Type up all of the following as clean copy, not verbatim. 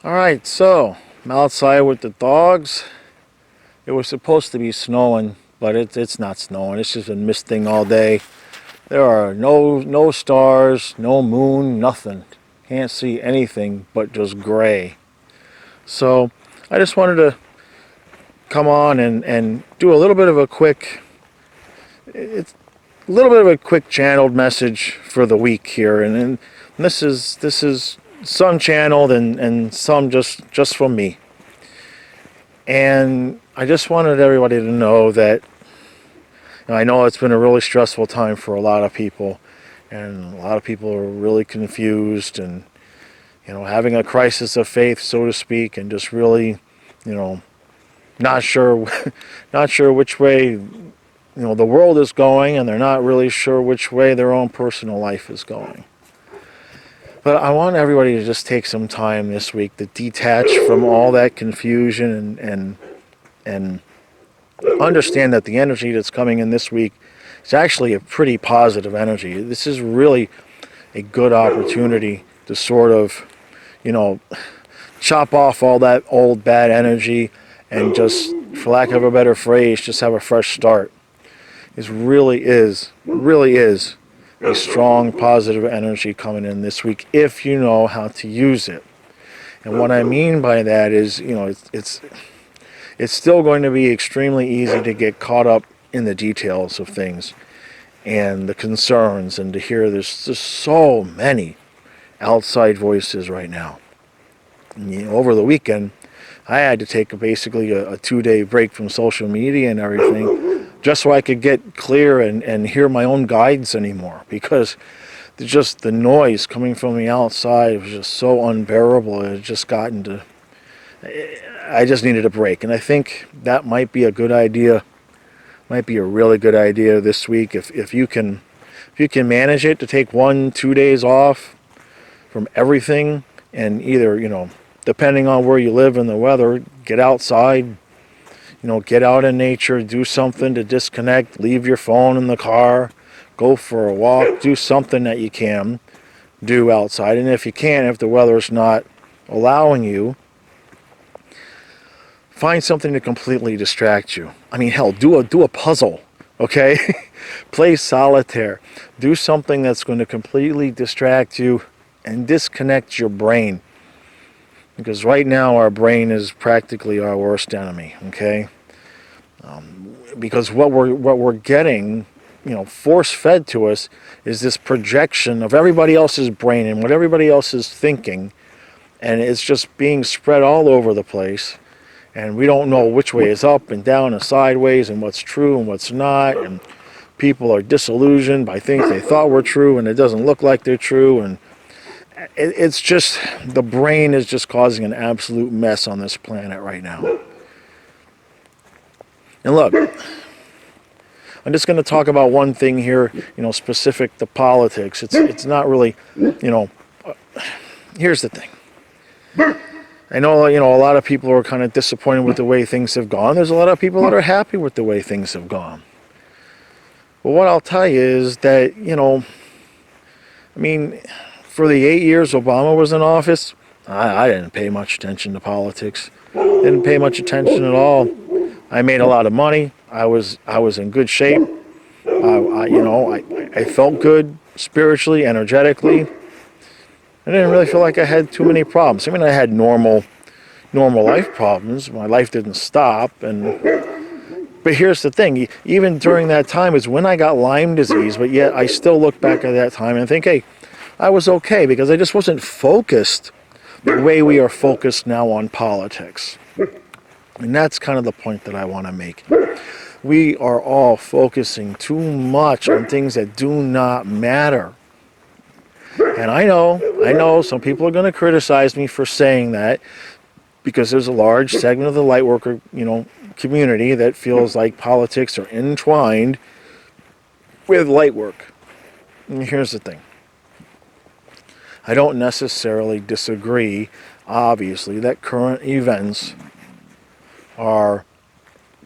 Alright, so I'm outside with the dogs. It was supposed to be snowing, but it's not snowing. It's just been misting all day. There are no stars, no moon, nothing. Can't see anything but just gray. So I just wanted to come on and do a little bit of a quick channeled message for the week here, and this is some channeled and some just from me. And I just wanted everybody to know that I know it's been a really stressful time for a lot of people, and a lot of people are really confused and having a crisis of faith, so to speak, and just really not sure not sure which way the world is going, and they're not really sure which way their own personal life is going. But I want everybody to just take some time this week to detach from all that confusion and understand that the energy that's coming in this week is actually a pretty positive energy. This is really a good opportunity to sort of, chop off all that old bad energy and just, for lack of a better phrase, just have a fresh start. It really is a strong positive energy coming in this week if you know how to use it. And what I mean by that is, it's still going to be extremely easy to get caught up in the details of things and the concerns, and to hear there's just so many outside voices right now. And, over the weekend, I had to take basically a 2-day break from social media and everything, just so I could get clear and hear my own guides anymore, because just the noise coming from the outside was just so unbearable. It had just gotten to, I just needed a break, and I think that might be a good idea, might be a really good idea this week if you can manage it, to take 1-2 days off from everything, and either depending on where you live and the weather, get outside, get out in nature, do something to disconnect, leave your phone in the car, go for a walk, do something that you can do outside. And if you can't, if the weather's not allowing you, find something to completely distract you. I mean, hell, do a puzzle, okay? Play solitaire. Do something that's going to completely distract you and disconnect your brain. Because right now our brain is practically our worst enemy, okay? Because what we're getting, force-fed to us, is this projection of everybody else's brain and what everybody else is thinking, and it's just being spread all over the place, and we don't know which way is up and down and sideways, and what's true and what's not, and people are disillusioned by things they thought were true, and it doesn't look like they're true, and it's just, the brain is just causing an absolute mess on this planet right now. And look, I'm just going to talk about one thing here, specific to politics. It's not really, here's the thing. I know, a lot of people are kind of disappointed with the way things have gone. There's a lot of people that are happy with the way things have gone. But what I'll tell you is that, for the 8 years Obama was in office, I didn't pay much attention to politics. Didn't pay much attention at all. I made a lot of money. I was in good shape. I felt good spiritually, energetically. I didn't really feel like I had too many problems. I had normal life problems. My life didn't stop. But here's the thing. Even during that time is when I got Lyme disease, but yet I still look back at that time and think, hey, I was okay, because I just wasn't focused the way we are focused now on politics. And that's kind of the point that I want to make. We are all focusing too much on things that do not matter. And I know some people are going to criticize me for saying that, because there's a large segment of the Lightworker, community that feels like politics are entwined with Lightwork. And here's the thing. I don't necessarily disagree, obviously, that current events are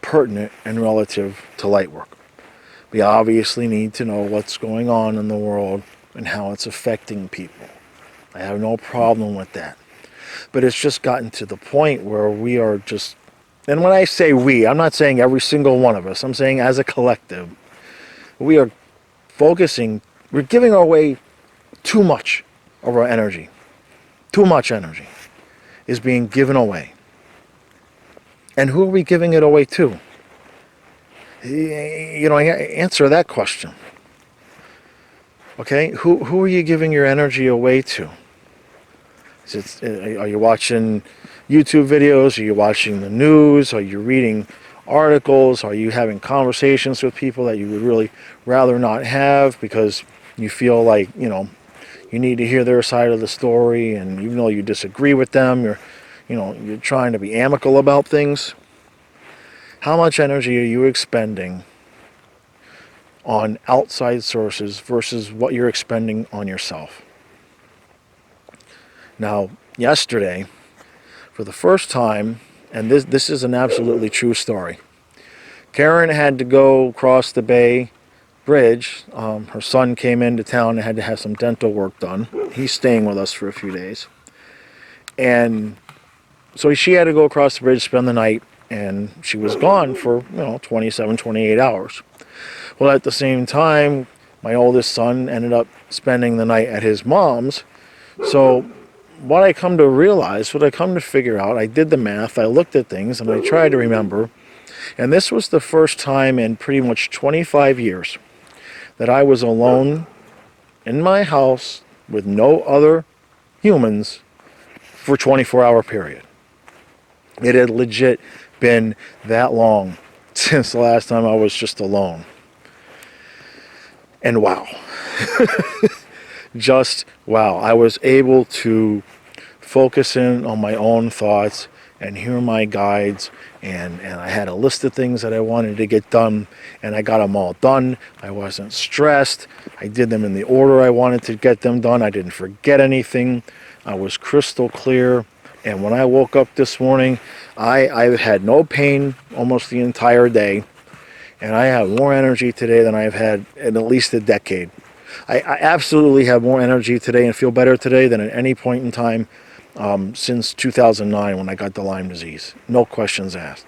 pertinent and relative to Lightwork. We obviously need to know what's going on in the world and how it's affecting people. I have no problem with that. But it's just gotten to the point where we are just, and when I say we, I'm not saying every single one of us, I'm saying as a collective, we are we're giving away too much of our energy. Too much energy is being given away. And who are we giving it away to? Answer that question. Okay, who are you giving your energy away to? Are you watching YouTube videos? Are you watching the news? Are you reading articles? Are you having conversations with people that you would really rather not have because you feel like, you need to hear their side of the story, and even though you disagree with them, you're trying to be amicable about things? How much energy are you expending on outside sources versus what you're expending on yourself? Now, yesterday, for the first time, and this is an absolutely true story, Karen had to go across the Bay Bridge. Her son came into town and had to have some dental work done. He's staying with us for a few days. And so she had to go across the bridge, spend the night, and she was gone for, 27, 28 hours. Well, at the same time, my oldest son ended up spending the night at his mom's. So what I come to figure out, I did the math, I looked at things, and I tried to remember. And this was the first time in pretty much 25 years that I was alone in my house with no other humans for a 24-hour period. It had legit been that long since the last time I was just alone. And wow. Just wow. I was able to focus in on my own thoughts and hear my guides, and I had a list of things that I wanted to get done, and I got them all done. I wasn't stressed. I did them in the order I wanted to get them done. I didn't forget anything. I was crystal clear. And when I woke up this morning, I had no pain almost the entire day, and I have more energy today than I've had in at least a decade. I absolutely have more energy today and feel better today than at any point in time since 2009 when I got the Lyme disease. No questions asked.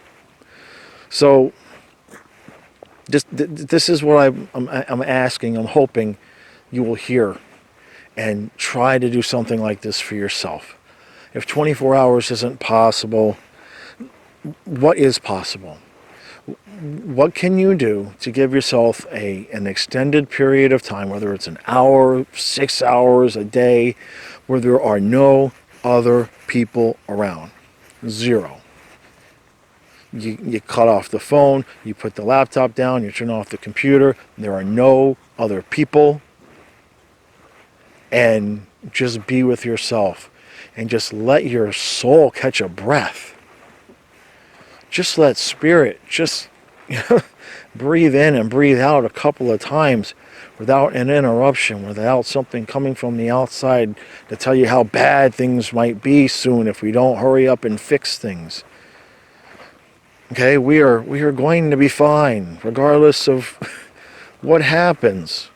So this is what I'm asking, I'm hoping you will hear and try to do something like this for yourself. If 24 hours isn't possible, what is possible? What can you do to give yourself an extended period of time, whether it's an hour, 6 hours, a day, where there are no other people around? Zero. You cut off the phone, you put the laptop down, you turn off the computer, there are no other people, and just be with yourself and just let your soul catch a breath. Just let spirit just breathe in and breathe out a couple of times without an interruption, without something coming from the outside to tell you how bad things might be soon if we don't hurry up and fix things. Okay, we are going to be fine regardless of what happens.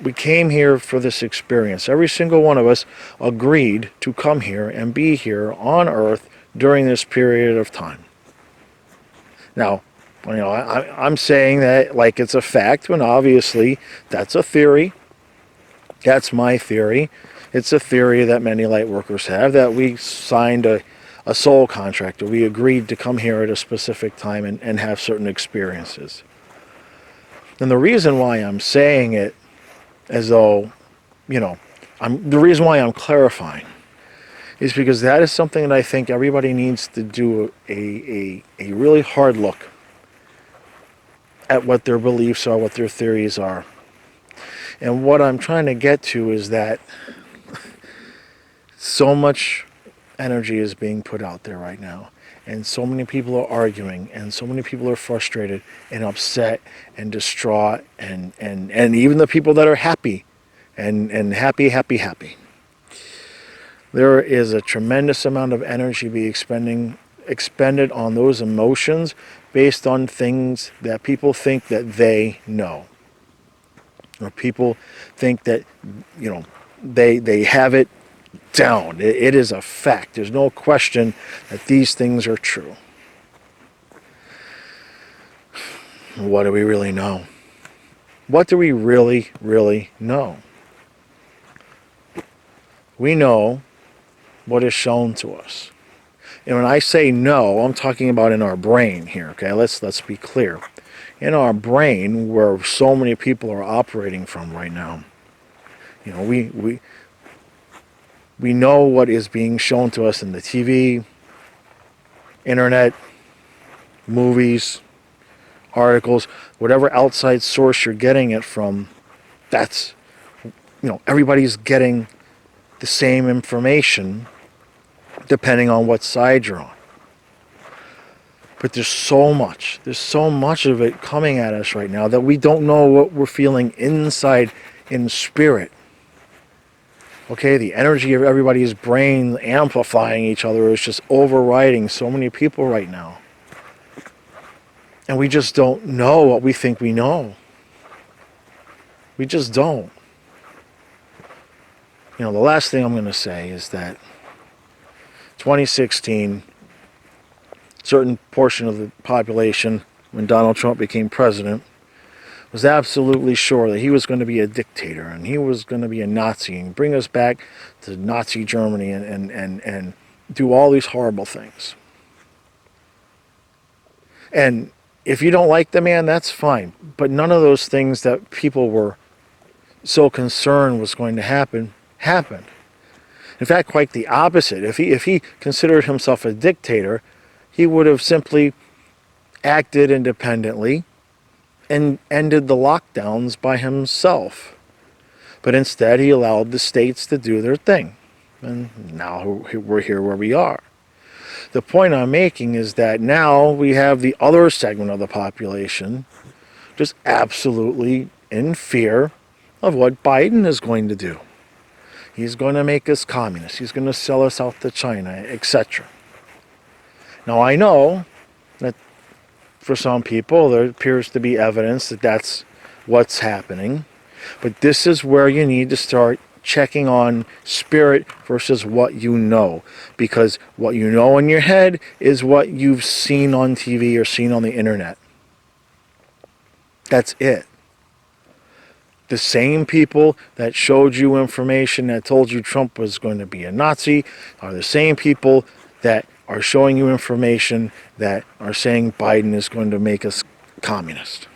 We came here for this experience. Every single one of us agreed to come here and be here on Earth during this period of time. Now, I'm saying that like it's a fact, when obviously that's a theory. That's my theory. It's a theory that many light workers have, that we signed a soul contract, or we agreed to come here at a specific time and have certain experiences. And the reason why I'm saying it as though, the reason why I'm clarifying is because that is something that I think everybody needs to do a really hard look at what their beliefs are, what their theories are. And what I'm trying to get to is that so much energy is being put out there right now, and so many people are arguing, and so many people are frustrated and upset and distraught, and even the people that are happy and happy. There is a tremendous amount of energy being expended on those emotions based on things that people think that they know, or people think that they have it down. It is a fact. There's no question that these things are true. What do we really know? What do we really, really know? We know what is shown to us. And when I say no, I'm talking about in our brain here, okay? Let's be clear. In our brain, where so many people are operating from right now, we know what is being shown to us in the TV, internet, movies, articles, whatever outside source you're getting it from. That's, everybody's getting the same information depending on what side you're on. But there's so much of it coming at us right now that we don't know what we're feeling inside in spirit. Okay, the energy of everybody's brain amplifying each other is just overriding so many people right now. And we just don't know what we think we know. We just don't. The last thing I'm going to say is that 2016, certain portion of the population, when Donald Trump became president, was absolutely sure that he was going to be a dictator and he was going to be a Nazi and bring us back to Nazi Germany and do all these horrible things. And if you don't like the man, that's fine. But none of those things that people were so concerned was going to happen, happened. In fact, quite the opposite. If he considered himself a dictator, he would have simply acted independently and ended the lockdowns by himself. But instead, he allowed the states to do their thing. And now we're here where we are. The point I'm making is that now we have the other segment of the population just absolutely in fear of what Biden is going to do. He's going to make us communists. He's going to sell us out to China, etc. Now, I know that for some people there appears to be evidence that that's what's happening. But this is where you need to start checking on spirit versus what you know. Because what you know in your head is what you've seen on TV or seen on the internet. That's it. The same people that showed you information that told you Trump was going to be a Nazi are the same people that are showing you information that are saying Biden is going to make us communist.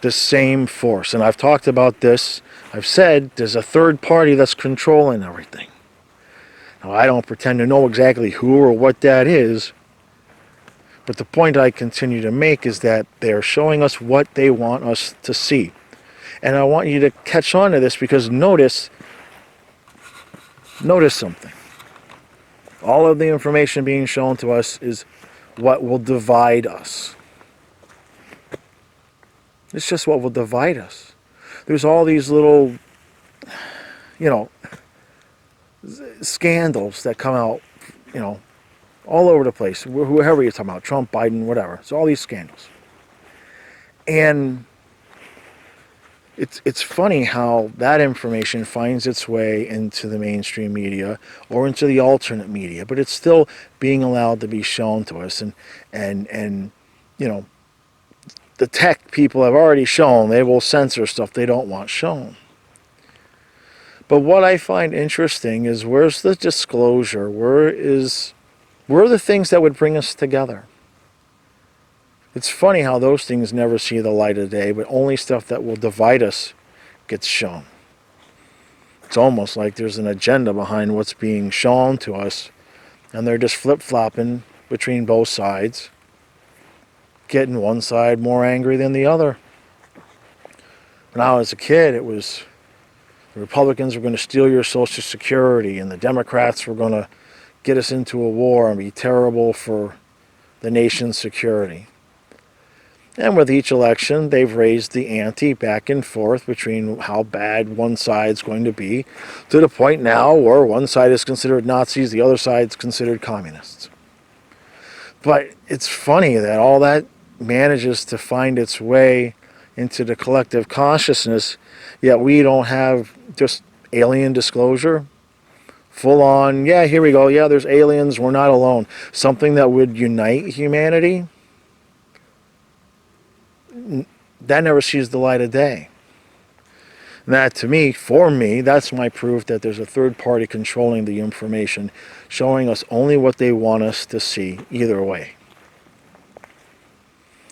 The same force. And I've talked about this. I've said there's a third party that's controlling everything. Now, I don't pretend to know exactly who or what that is, but the point I continue to make is that they are showing us what they want us to see. And I want you to catch on to this because notice something. All of the information being shown to us is what will divide us. It's just what will divide us. There's all these little, scandals that come out, all over the place. Whoever you're talking about, Trump, Biden, whatever. It's all these scandals. And it's funny how that information finds its way into the mainstream media or into the alternate media, but it's still being allowed to be shown to us. And the tech people have already shown they will censor stuff they don't want shown. But what I find interesting is where's the disclosure? Where are the things that would bring us together? It's funny how those things never see the light of day, but only stuff that will divide us gets shown. It's almost like there's an agenda behind what's being shown to us, and they're just flip-flopping between both sides, getting one side more angry than the other. When I was a kid, it was the Republicans were going to steal your Social Security, and the Democrats were going to get us into a war and be terrible for the nation's security. And with each election, they've raised the ante back and forth between how bad one side's going to be, to the point now where one side is considered Nazis, the other side's considered communists. But it's funny that all that manages to find its way into the collective consciousness, yet we don't have just alien disclosure. full on, yeah, here we go, yeah, there's aliens, we're not alone. Something that would unite humanity, that never sees the light of day. And that, to me, for me, that's my proof that there's a third party controlling the information, showing us only what they want us to see, either way.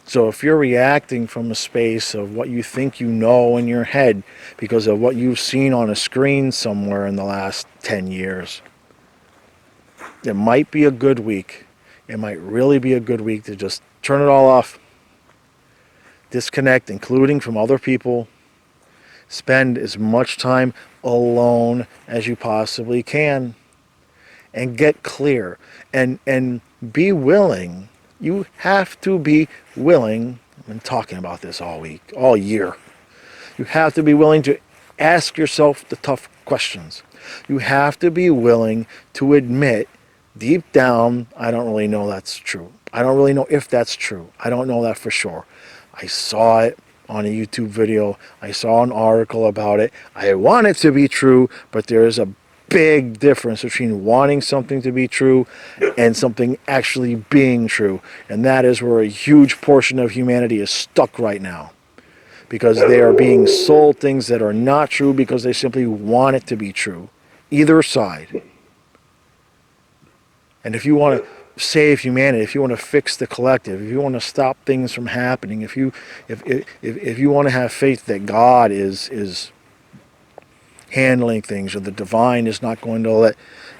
So if you're reacting from a space of what you think you know in your head because of what you've seen on a screen somewhere in the last 10 years, it might be a good week. It might really be a good week to just turn it all off, disconnect, including from other people, spend as much time alone as you possibly can, and get clear, and be willing. You have to be willing. I've been talking about this all week, all year. You have to be willing to ask yourself the tough questions. You have to be willing to admit deep down, I don't really know that's true. I don't really know if that's true. I don't know that for sure. I saw it on a YouTube video. I saw an article about it. I want it to be true, but there is a big difference between wanting something to be true and something actually being true. And that is where a huge portion of humanity is stuck right now. Because they are being sold things that are not true because they simply want it to be true. Either side. And if you want to save humanity, if you want to fix the collective, if you want to stop things from happening, if you want to have faith that God is handling things, or the divine is not going to let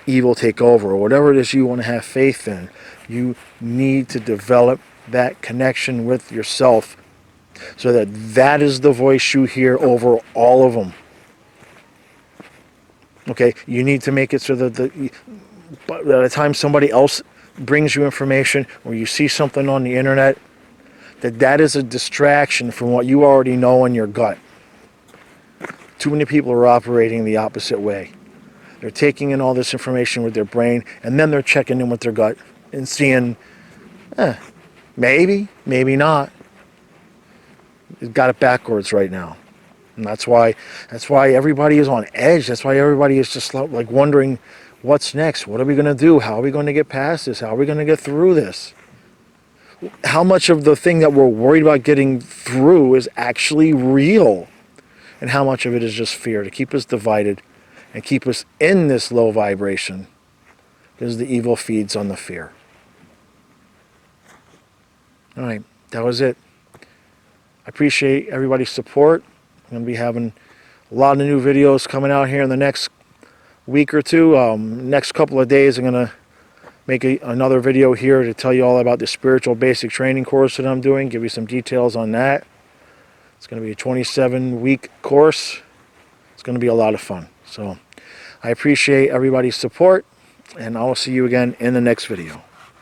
evil take over, or whatever it is you want to have faith in, you need to develop that connection with yourself so that that is the voice you hear over all of them. Okay, you need to make it so that by the time somebody else brings you information or you see something on the internet, that is a distraction from what you already know in your gut. Too many people are operating the opposite way. They're taking in all this information with their brain, and then they're checking in with their gut and seeing, maybe, maybe not. You've got it backwards right now. And that's why everybody is on edge. That's why everybody is just like wondering, what's next? What are we going to do? How are we going to get past this? How are we going to get through this? How much of the thing that we're worried about getting through is actually real? And how much of it is just fear to keep us divided and keep us in this low vibration? Because the evil feeds on the fear. All right, that was it. I appreciate everybody's support. I'm going to be having a lot of new videos coming out here in the next week or two. Next couple of days, I'm going to make another video here to tell you all about the spiritual basic training course that I'm doing, give you some details on that. It's going to be a 27-week course. It's going to be a lot of fun. So I appreciate everybody's support, and I will see you again in the next video.